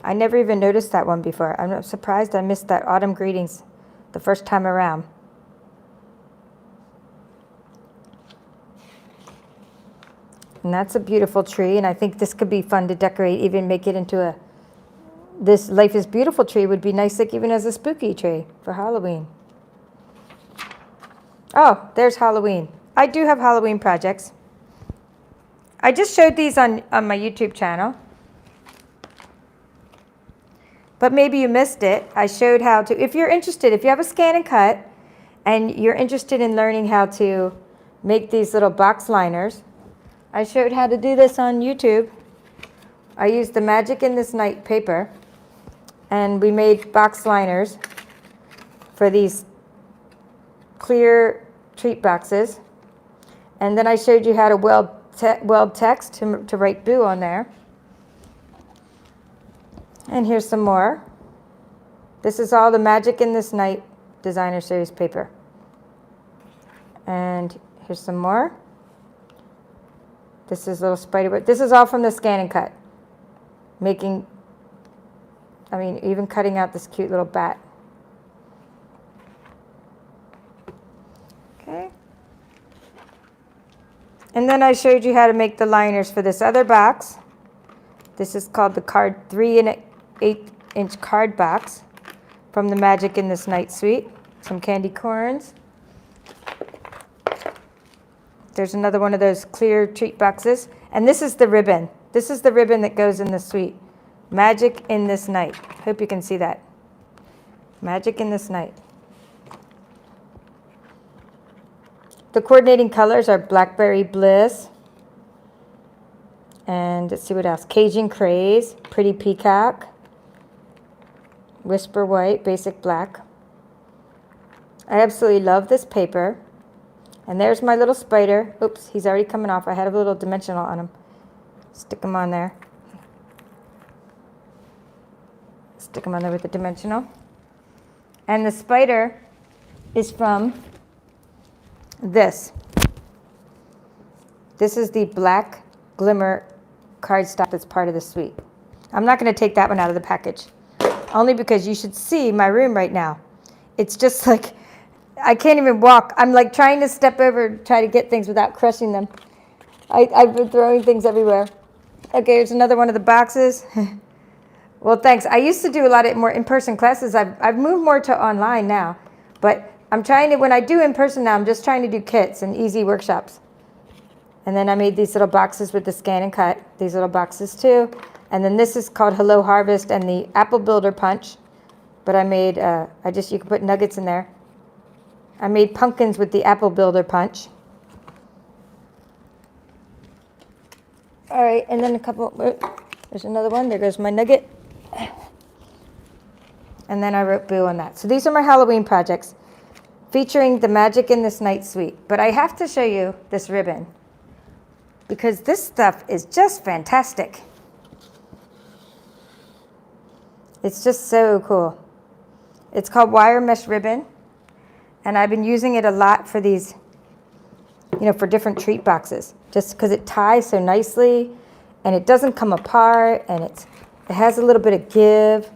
I never even noticed that one before. I'm surprised I missed that Autumn Greetings the first time around. And that's a beautiful tree, and I think this could be fun to decorate, even make it into a this Life is Beautiful tree would be nice, like even as a spooky tree for Halloween. Oh, there's Halloween. I do have Halloween projects. I just showed these on my YouTube channel. But maybe you missed it. I showed how to, if you're interested, if you have a scan and cut and you're interested in learning how to make these little box liners, I showed how to do this on YouTube. I used the Magic in This Night paper and we made box liners for these clear treat boxes. And then I showed you how to weld text to write boo on there. And here's some more. This is all the Magic in This Night Designer Series paper. And here's some more. This is little spider. This is all from the scan and cut. Even cutting out this cute little bat. Okay. And then I showed you how to make the liners for this other box. This is called the 3 1/8" card box from the Magic in This Night suite. Some candy corns. There's another one of those clear treat boxes. And this is the ribbon. This is the ribbon that goes in the suite. Magic in This Night. Hope you can see that. Magic in This Night. The coordinating colors are Blackberry Bliss. And let's see what else. Cajun Craze, Pretty Peacock, Whisper White, Basic Black. I absolutely love this paper. And there's my little spider. Oops, he's already coming off. I had a little dimensional on him. Stick him on there. Stick him on there with the dimensional. And the spider is from this. This is the Black Glimmer cardstock that's part of the suite. I'm not going to take that one out of the package, only because you should see my room right now. It's just like, I can't even walk. I'm like trying to step over, try to get things without crushing them. I've been throwing things everywhere. Okay, here's another one of the boxes. Well, thanks. I used to do a lot of more in-person classes. I've moved more to online now, but I'm trying to, when I do in-person now, I'm just trying to do kits and easy workshops. And then I made these little boxes with the scan and cut, these little boxes too. And then this is called Hello Harvest and the Apple Builder Punch. But I made, you can put nuggets in there. I made pumpkins with the Apple Builder Punch. All right, and then there's another one. There goes my nugget. And then I wrote boo on that. So these are my Halloween projects featuring the Magic in This Night suite. But I have to show you this ribbon because this stuff is just fantastic. It's just so cool. It's called wire mesh ribbon. And I've been using it a lot for these, for different treat boxes, just because it ties so nicely and it doesn't come apart and it has a little bit of give.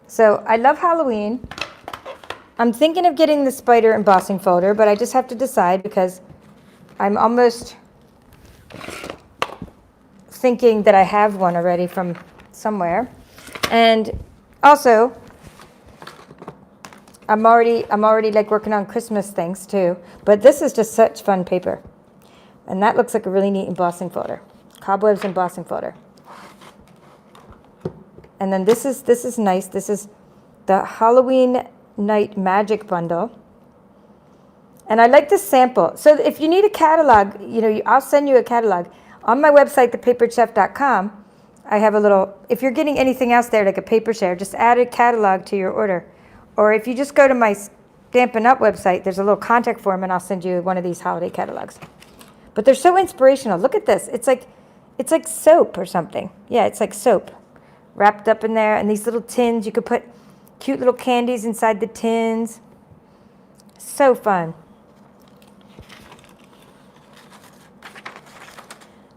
So I love Halloween. I'm thinking of getting the spider embossing folder, but I just have to decide because I'm almost thinking that I have one already from somewhere. And also, I'm already like working on Christmas things too, but this is just such fun paper. And that looks like a really neat embossing folder. Cobwebs embossing folder. And then this is nice. This is the Halloween Night Magic Bundle. And I like this sample. So if you need a catalog, I'll send you a catalog. On my website, thepaperchef.com, I have a little, if you're getting anything else there, like a paper share, just add a catalog to your order. Or if you just go to my Stampin' Up website, there's a little contact form and I'll send you one of these holiday catalogs. But they're so inspirational. Look at this. It's like soap or something. Yeah, it's like soap wrapped up in there. And these little tins, you could put cute little candies inside the tins. So fun.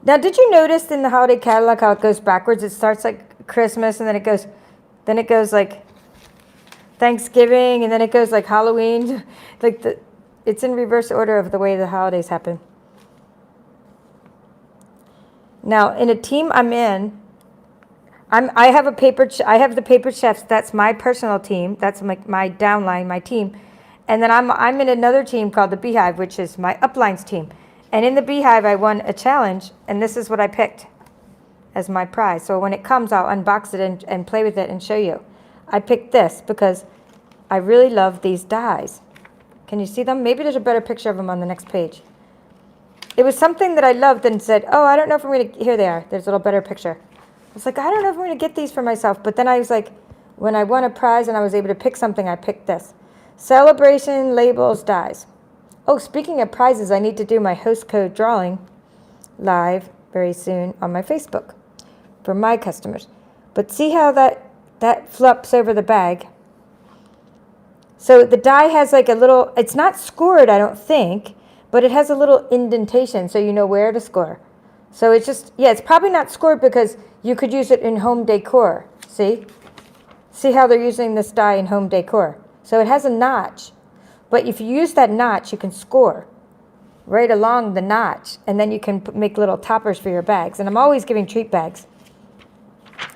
Now, did you notice in the holiday catalog how it goes backwards? It starts like Christmas and then it goes like Thanksgiving and then it goes like Halloween. It's in reverse order of the way the holidays happen. Now, in a team I'm in, I have a I have the paper chefs. That's my personal team. That's my downline, my team. And then I'm in another team called the Beehive, which is my uplines team. And in the Beehive, I won a challenge, and this is what I picked as my prize. So when it comes, I'll unbox it and play with it and show you. I picked this because I really love these dies. Can you see them? Maybe there's a better picture of them on the next page. It was something that I loved and said, oh, I don't know if I'm going to, here they are. There's a little better picture. I was like, I don't know if I'm going to get these for myself. But then I was like, when I won a prize and I was able to pick something, I picked this. Celebration Labels Dies. Oh, speaking of prizes, I need to do my host code drawing live very soon on my Facebook for my customers. But see how that flops over the bag? So the die has like a little, it's not scored, I don't think, but it has a little indentation so you know where to score. So it's just, yeah, it's probably not scored because you could use it in home decor. See? See how they're using this die in home decor. So it has a notch, but if you use that notch, you can score right along the notch, and then you can make little toppers for your bags. And I'm always giving treat bags.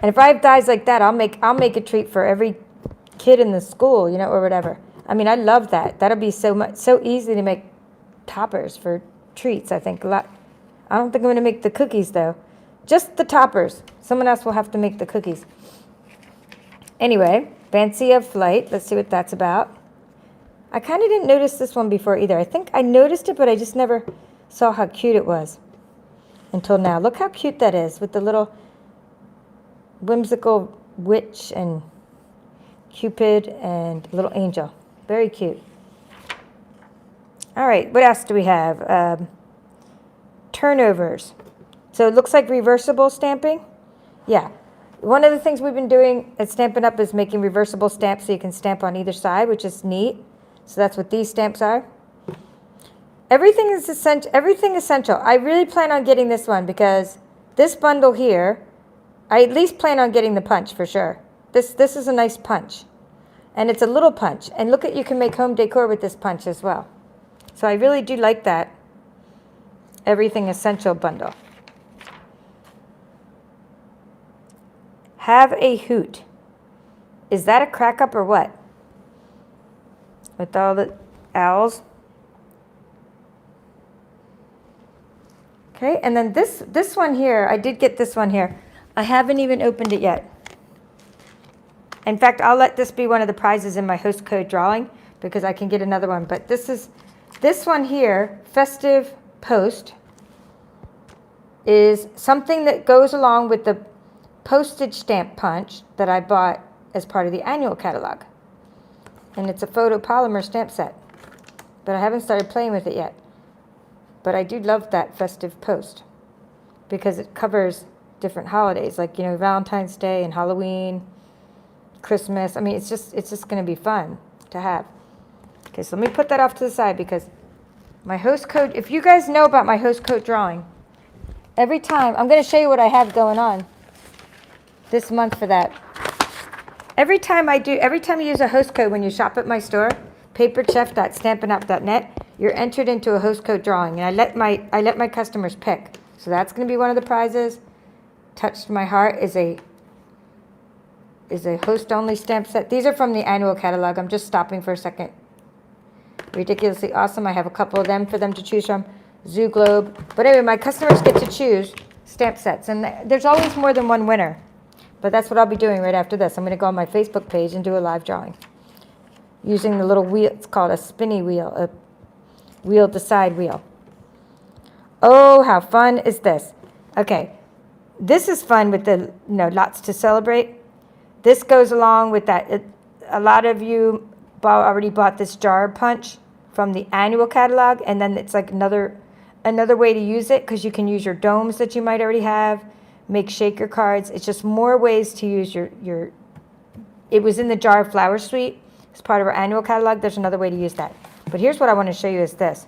And if I have dies like that, I'll make a treat for every kid in the school, you know, or whatever. I mean, I love that. That'll be so easy to make toppers for treats, I think. A lot. I don't think I'm going to make the cookies, though. Just the toppers. Someone else will have to make the cookies. Anyway, Fancy of Flight. Let's see what that's about. I kind of didn't notice this one before either. I think I noticed it, but I just never saw how cute it was until now. Look how cute that is with the little whimsical witch and Cupid and little angel. Very cute. All right, what else do we have? Turnovers. So it looks like reversible stamping. Yeah. One of the things we've been doing at Stampin' Up! Is making reversible stamps so you can stamp on either side, which is neat. So that's what these stamps are. Everything is essential. Everything essential. I really plan on getting this one because this bundle here, I at least plan on getting the punch for sure. This is a nice punch. And it's a little punch. And look at, you can make home decor with this punch as well. So I really do like that Everything Essential bundle. Have a hoot. Is that a crack up or what? With all the owls. Okay, and then this one here, I did get this one here. I haven't even opened it yet. In fact, I'll let this be one of the prizes in my host code drawing because I can get another one. But this one here, Festive Post, is something that goes along with the postage stamp punch that I bought as part of the annual catalog. And it's a photopolymer stamp set. But I haven't started playing with it yet. But I do love that Festive Post because it covers different holidays like, you know, Valentine's Day and Halloween, Christmas. I mean, it's just going to be fun to have. Okay, so let me put that off to the side because my host code, if you guys know about my host code drawing, every time, I'm going to show you what I have going on this month for that. Every time you use a host code when you shop at my store, paperchef.stampinup.net, you're entered into a host code drawing, and I let my customers pick. So that's going to be one of the prizes. Touched My Heart is a host only stamp set. These are from the annual catalog. I'm just stopping for a second. Ridiculously Awesome. I have a couple of them for them to choose from. Zoo Globe. But anyway, my customers get to choose stamp sets, and there's always more than one winner. But that's what I'll be doing right after this. I'm going to go on my Facebook page and do a live drawing using the little wheel. It's called a spinny wheel, a wheel to side wheel. Oh, how fun is this? Okay, this is fun with the, you know, lots to celebrate. This goes along with that. A lot of you already bought this jar punch from the annual catalog, and then it's like another way to use it because you can use your domes that you might already have, make shaker cards. It's just more ways to use your it was in the jar of flower suite. It's part of our annual catalog. There's another way to use that. But here's what I want to show you is this.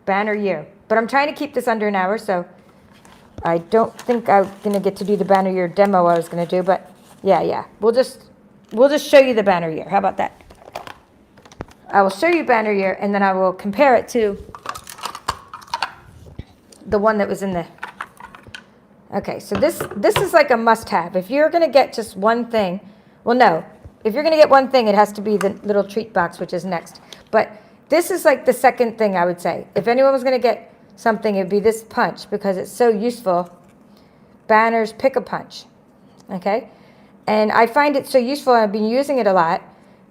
Banner year. But I'm trying to keep this under an hour, so I don't think I'm going to get to do the banner year demo I was going to do, but yeah. We'll just show you the banner year. How about that? I will show you banner year, and then I will compare it to the one that was in the... Okay, so this is like a must-have. If you're going to get just one thing, well, no. If you're going to get one thing, it has to be the little treat box, which is next. But this is like the second thing I would say. If anyone was going to get something, it would be this punch because it's so useful. Banners Pick-a-Punch. Okay? And I find it so useful, and I've been using it a lot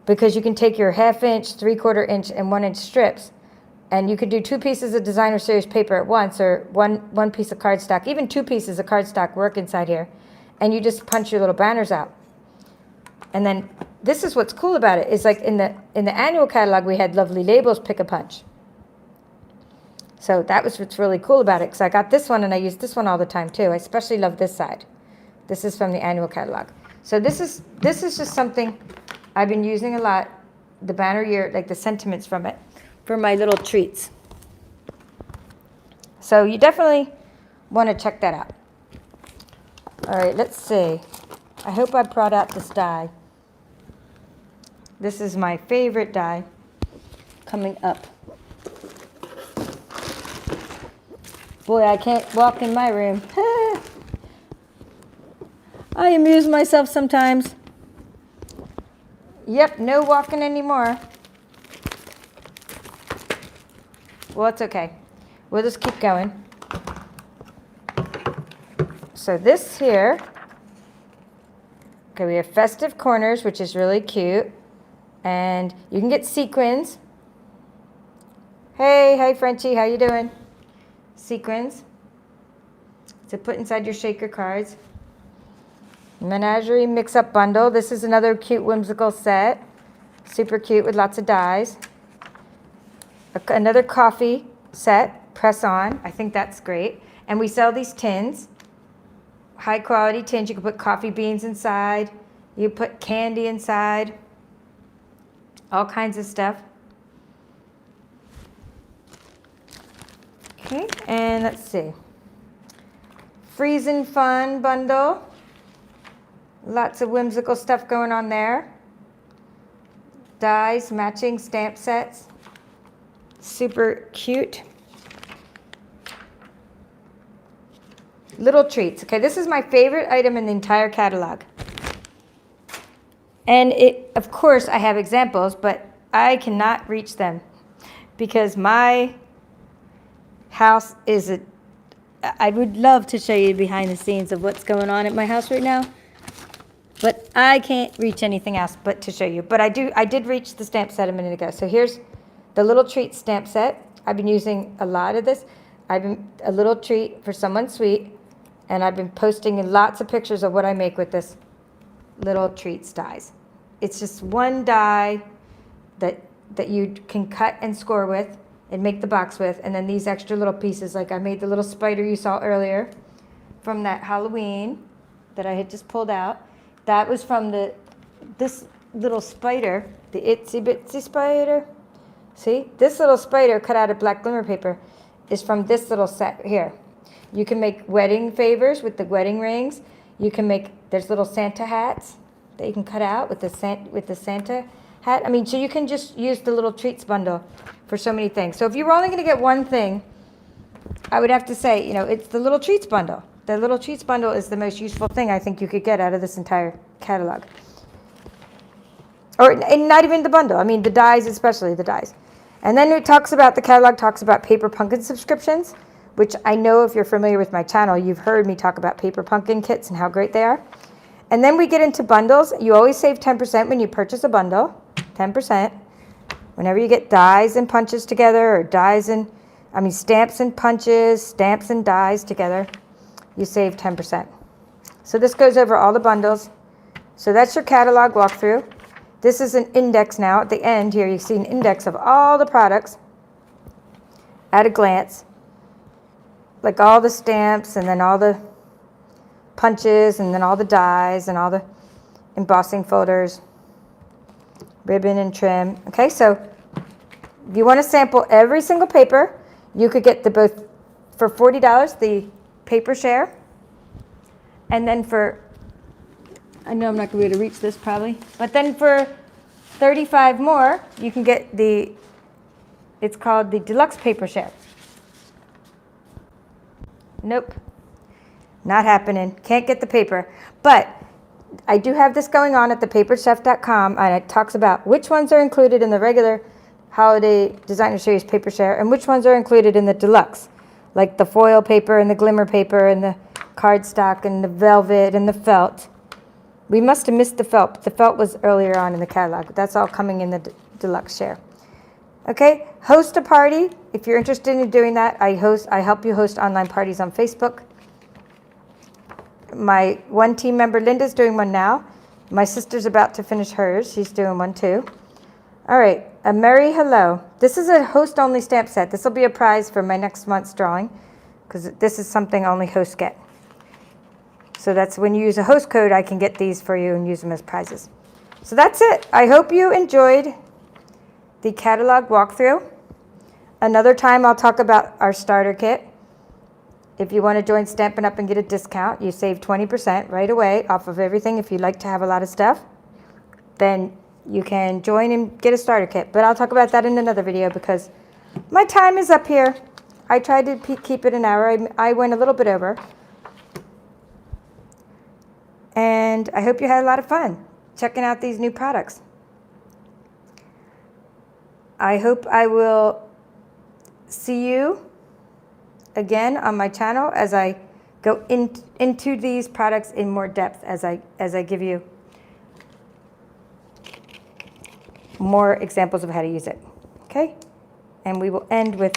because you can take your 1/2 inch, 3/4 inch, and 1 inch strips, and you could do 2 pieces of designer series paper at once, or one piece of cardstock. Even 2 pieces of cardstock work inside here, and you just punch your little banners out. And then this is what's cool about it is like in the annual catalog we had lovely labels Pick-a-Punch. So that was what's really cool about it, because I got this one and I use this one all the time too. I especially love this side. This is from the annual catalog. So this is just something I've been using a lot. The banner year, like the sentiments from it, for my little treats. So you definitely want to check that out. All right, let's see. I hope I brought out this die. This is my favorite die coming up. Boy, I can't walk in my room. I amuse myself sometimes. Yep, no walking anymore. Well, it's okay. We'll just keep going. So this here, okay, we have Festive Corners, which is really cute. And you can get sequins. Hey, Frenchie, how you doing? Sequins to put inside your shaker cards. Menagerie mix-up bundle. This is another cute whimsical set. Super cute with lots of dies. Another coffee set, press on. I think that's great. And we sell these tins. High quality tins. You can put coffee beans inside. You put candy inside. All kinds of stuff. Okay, and let's see. Freezing Fun bundle. Lots of whimsical stuff going on there. Dies, matching stamp sets. Super cute. Little treats. Okay, this is my favorite item in the entire catalog. And of course, I have examples, but I cannot reach them because my house is I would love to show you behind the scenes of what's going on at my house right now, but I can't reach anything else but to show you. But I did reach the stamp set a minute ago. So here's the little treat stamp set. I've been using a lot of this. I've been a little treat for someone sweet, and I've been posting lots of pictures of what I make with this little treats dies. It's just one die that you can cut and score with and make the box with, and then these extra little pieces, like I made the little spider you saw earlier from that Halloween that I had just pulled out. That was from this little spider, the itsy bitsy spider. See, this little spider cut out of black glimmer paper is from this little set here. You can make wedding favors with the wedding rings. You can make, there's little Santa hats that you can cut out with the Santa hat. I mean, so you can just use the little treats bundle for so many things. So if you were only going to get one thing, I would have to say, it's the little treats bundle. The little treats bundle is the most useful thing I think you could get out of this entire catalog. And not even the bundle. I mean, the dies, especially the dies. And then the catalog talks about Paper Pumpkin subscriptions, which I know if you're familiar with my channel, you've heard me talk about Paper Pumpkin kits and how great they are. And then we get into bundles. You always save 10% when you purchase a bundle, 10%. Whenever you get dies and punches together, or stamps and punches, stamps and dies together, you save 10%. So this goes over all the bundles. So that's your catalog walkthrough. This is an index now. At the end here, you see an index of all the products at a glance. Like all the stamps, and then all the punches, and then all the dies, and all the embossing folders, ribbon and trim. Okay, so if you want to sample every single paper, you could get both for $40, the paper share, and then I know I'm not going to be able to reach this probably, but then for $35 more, you can get it's called the deluxe paper share. Nope. Not happening. Can't get the paper. But I do have this going on at thepaperchef.com, and it talks about which ones are included in the regular Holiday Designer Series paper share and which ones are included in the deluxe, like the foil paper and the glimmer paper and the cardstock and the velvet and the felt. We must have missed the felt, but the felt was earlier on in the catalog. That's all coming in the deluxe share. Okay, host a party. If you're interested in doing that, I help you host online parties on Facebook. My one team member, Linda's doing one now. My sister's about to finish hers. She's doing one too. All right, a merry hello. This is a host-only stamp set. This will be a prize for my next month's drawing because this is something only hosts get. So that's when you use a host code, I can get these for you and use them as prizes. So that's it. I hope you enjoyed the catalog walkthrough. Another time I'll talk about our starter kit. If you want to join Stampin' Up! And get a discount, you save 20% right away off of everything. If you'd like to have a lot of stuff, then you can join and get a starter kit. But I'll talk about that in another video because my time is up here. I tried to keep it an hour. I went a little bit over. And I hope you had a lot of fun checking out these new products. I hope I will see you again on my channel as I go into these products in more depth as I give you more examples of how to use it. Okay? And we will end with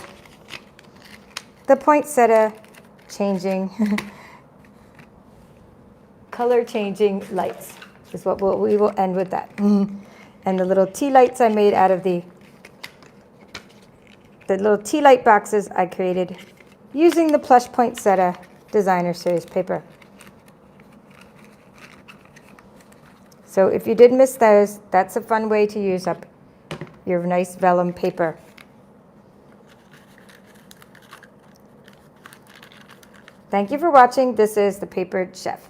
the poinsettia changing, color changing lights is what we will end with that. And the little tea lights I made out of the little tea light boxes I created using the plush poinsettia designer series paper. So if you did miss those, that's a fun way to use up your nice vellum paper. Thank you for watching. This is The Papered Chef.